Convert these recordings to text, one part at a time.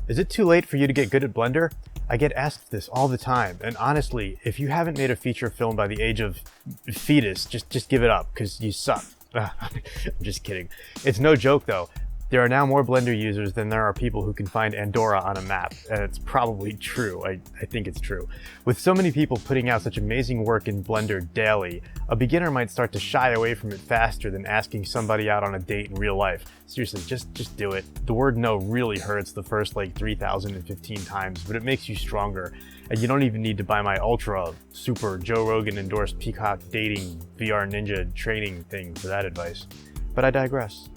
Is it too late for you to get good at Blender? I get asked this all the time, and honestly, if you haven't made a feature film by the age of fetus, just give it up, because you suck. I'm just kidding. It's no joke though. There are now more Blender users than there are people who can find Andorra on a map, and it's probably true. I think it's true. With so many people putting out such amazing work in Blender daily, a beginner might start to shy away from it faster than asking somebody out on a date in real life. Seriously, just do it. The word no really hurts the first like 3,015 times, but it makes you stronger. And you don't even need to buy my ultra, super Joe Rogan endorsed Peacock dating VR ninja training thing for that advice. But I digress.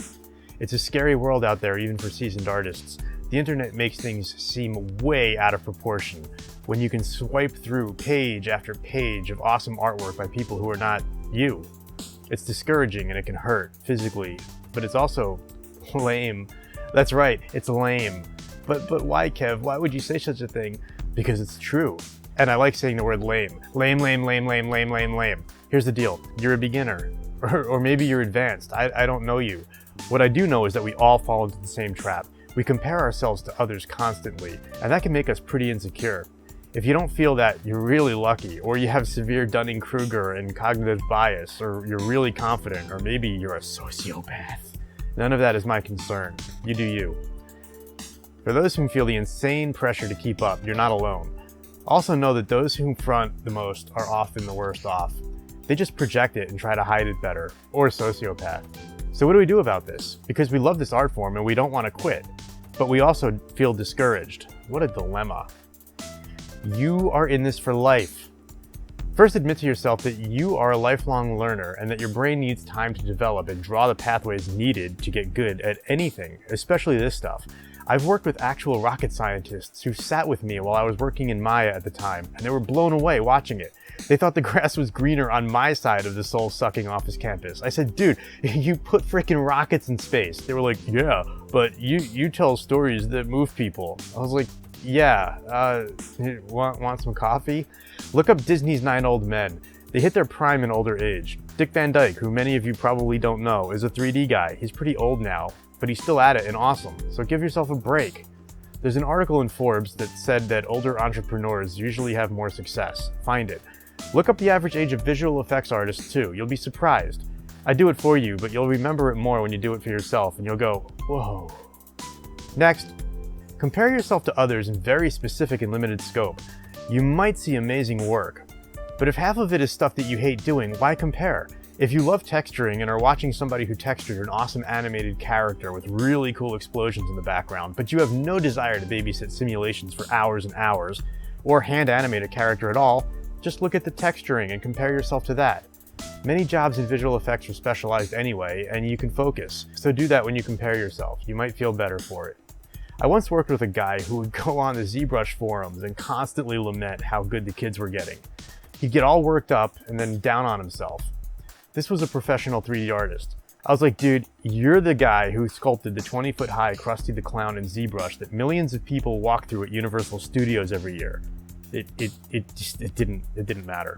It's a scary world out there even for seasoned artists. The internet makes things seem way out of proportion when you can swipe through page after page of awesome artwork by people who are not you. It's discouraging and it can hurt physically, but it's also lame. That's right, it's lame. But why, Kev? Why would you say such a thing? Because it's true. And I like saying the word lame. Lame, lame, lame, lame, lame, lame, lame. Here's the deal. You're a beginner. Or maybe you're advanced. I don't know you. What I do know is that we all fall into the same trap. We compare ourselves to others constantly, and that can make us pretty insecure. If you don't feel that, you're really lucky, or you have severe Dunning-Kruger and cognitive bias, or you're really confident, or maybe you're a sociopath. None of that is my concern. You do you. For those who feel the insane pressure to keep up, you're not alone. Also know that those who front the most are often the worst off. They just project it and try to hide it better, or a sociopath. So what do we do about this? Because we love this art form and we don't want to quit, but we also feel discouraged. What a dilemma. You are in this for life. First, admit to yourself that you are a lifelong learner and that your brain needs time to develop and draw the pathways needed to get good at anything, especially this stuff. I've worked with actual rocket scientists who sat with me while I was working in Maya at the time, and they were blown away watching it. They thought the grass was greener on my side of the soul-sucking office campus. I said, dude, you put frickin' rockets in space. They were like, yeah, but you tell stories that move people. I was like, yeah, want some coffee? Look up Disney's 9 Old Men. They hit their prime in older age. Dick Van Dyke, who many of you probably don't know, is a 3D guy. He's pretty old now, but he's still at it and awesome, so give yourself a break. There's an article in Forbes that said that older entrepreneurs usually have more success. Find it. Look up the average age of visual effects artists too. You'll be surprised. I do it for you, but you'll remember it more when you do it for yourself and you'll go, whoa. Next, compare yourself to others in very specific and limited scope. You might see amazing work, but if half of it is stuff that you hate doing, why compare? If you love texturing and are watching somebody who textured an awesome animated character with really cool explosions in the background, but you have no desire to babysit simulations for hours and hours, or hand animate a character at all, just look at the texturing and compare yourself to that. Many jobs in visual effects are specialized anyway, and you can focus. So do that when you compare yourself. You might feel better for it. I once worked with a guy who would go on the ZBrush forums and constantly lament how good the kids were getting. He'd get all worked up and then down on himself. This was a professional 3D artist. I was like, dude, you're the guy who sculpted the 20-foot-high Krusty the Clown in ZBrush that millions of people walk through at Universal Studios every year. It didn't matter.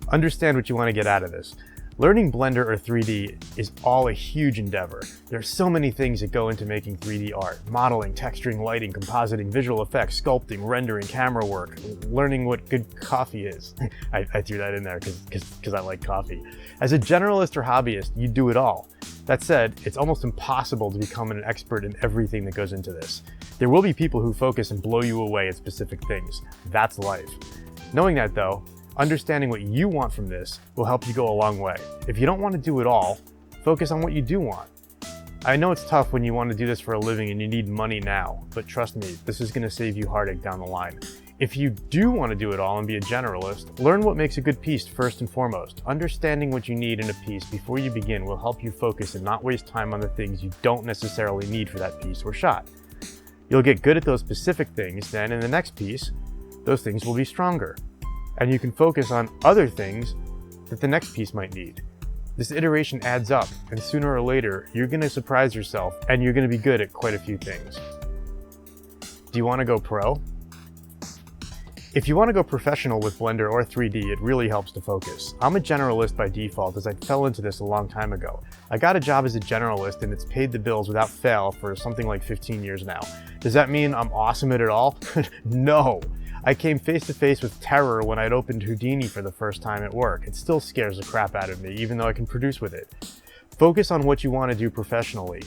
Understand what you want to get out of this. Learning Blender or 3D is all a huge endeavor. There are so many things that go into making 3D art. Modeling, texturing, lighting, compositing, visual effects, sculpting, rendering, camera work, learning what good coffee is. I threw that in there because I like coffee. As a generalist or hobbyist, you do it all. That said, it's almost impossible to become an expert in everything that goes into this. There will be people who focus and blow you away at specific things. That's life. Knowing that though, understanding what you want from this will help you go a long way. If you don't want to do it all, focus on what you do want. I know it's tough when you want to do this for a living and you need money now, but trust me, this is going to save you heartache down the line. If you do want to do it all and be a generalist, learn what makes a good piece first and foremost. Understanding what you need in a piece before you begin will help you focus and not waste time on the things you don't necessarily need for that piece or shot. You'll get good at those specific things, then in the next piece, those things will be stronger. And you can focus on other things that the next piece might need. This iteration adds up, and sooner or later, you're going to surprise yourself and you're going to be good at quite a few things. Do you want to go pro? If you want to go professional with Blender or 3D, it really helps to focus. I'm a generalist by default as I fell into this a long time ago. I got a job as a generalist and it's paid the bills without fail for something like 15 years now. Does that mean I'm awesome at it all? No. I came face to face with terror when I'd opened Houdini for the first time at work. It still scares the crap out of me, even though I can produce with it. Focus on what you want to do professionally.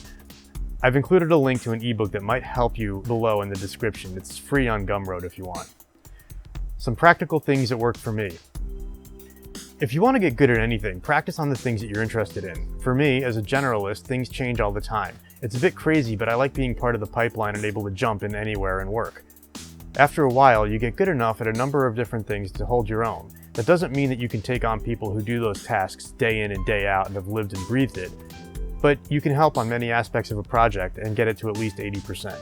I've included a link to an ebook that might help you below in the description. It's free on Gumroad if you want. Some practical things that worked for me. If you want to get good at anything, practice on the things that you're interested in. For me, as a generalist, things change all the time. It's a bit crazy, but I like being part of the pipeline and able to jump in anywhere and work. After a while, you get good enough at a number of different things to hold your own. That doesn't mean that you can take on people who do those tasks day in and day out and have lived and breathed it, but you can help on many aspects of a project and get it to at least 80%.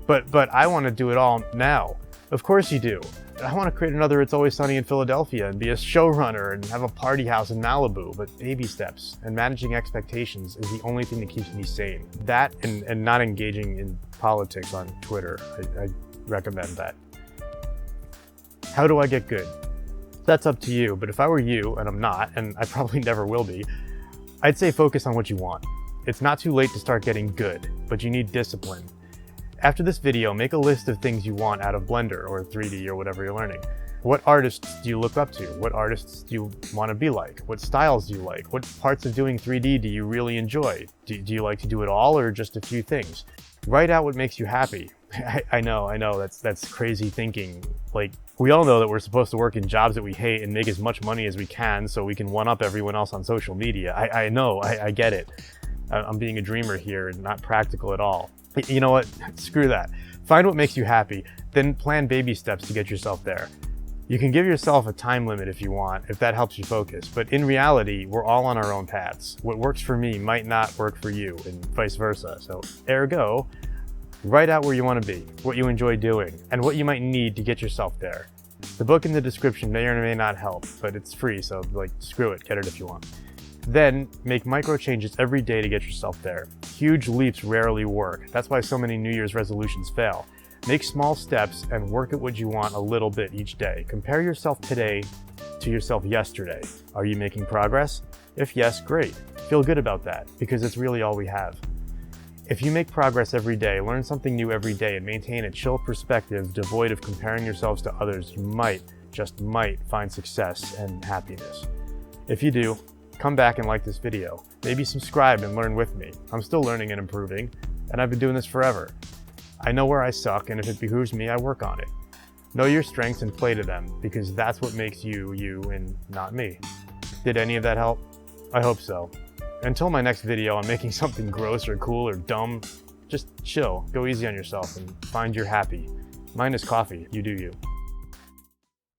But I want to do it all now. Of course you do. I want to create another It's Always Sunny in Philadelphia and be a showrunner and have a party house in Malibu, but baby steps and managing expectations is the only thing that keeps me sane. That and not engaging in politics on Twitter, I recommend that. How do I get good? That's up to you, but if I were you, and I'm not, and I probably never will be, I'd say focus on what you want. It's not too late to start getting good, but you need discipline. After this video, make a list of things you want out of Blender or 3D or whatever you're learning. What artists do you look up to? What artists do you want to be like? What styles do you like? What parts of doing 3D do you really enjoy? Do you like to do it all or just a few things? Write out what makes you happy. I know, that's crazy thinking. Like, we all know that we're supposed to work in jobs that we hate and make as much money as we can so we can one-up everyone else on social media. I know, I get it. I'm being a dreamer here and not practical at all. You know what? Screw that. Find what makes you happy, then plan baby steps to get yourself there. You can give yourself a time limit if you want, if that helps you focus, but in reality, we're all on our own paths. What works for me might not work for you, and vice versa. So, ergo, write out where you want to be, what you enjoy doing, and what you might need to get yourself there. The book in the description may or may not help, but it's free, so screw it, get it if you want. Then, make micro changes every day to get yourself there. Huge leaps rarely work. That's why so many New Year's resolutions fail. Make small steps and work at what you want a little bit each day. Compare yourself today to yourself yesterday. Are you making progress? If yes, great. Feel good about that, because it's really all we have. If you make progress every day, learn something new every day, and maintain a chill perspective devoid of comparing yourselves to others, you might, just might, find success and happiness. If you do, come back and like this video. Maybe subscribe and learn with me. I'm still learning and improving, and I've been doing this forever. I know where I suck, and if it behooves me, I work on it. Know your strengths and play to them, because that's what makes you, you, and not me. Did any of that help? I hope so. Until my next video on making something gross or cool or dumb, just chill, go easy on yourself, and find your happy. Mine is coffee, you do you.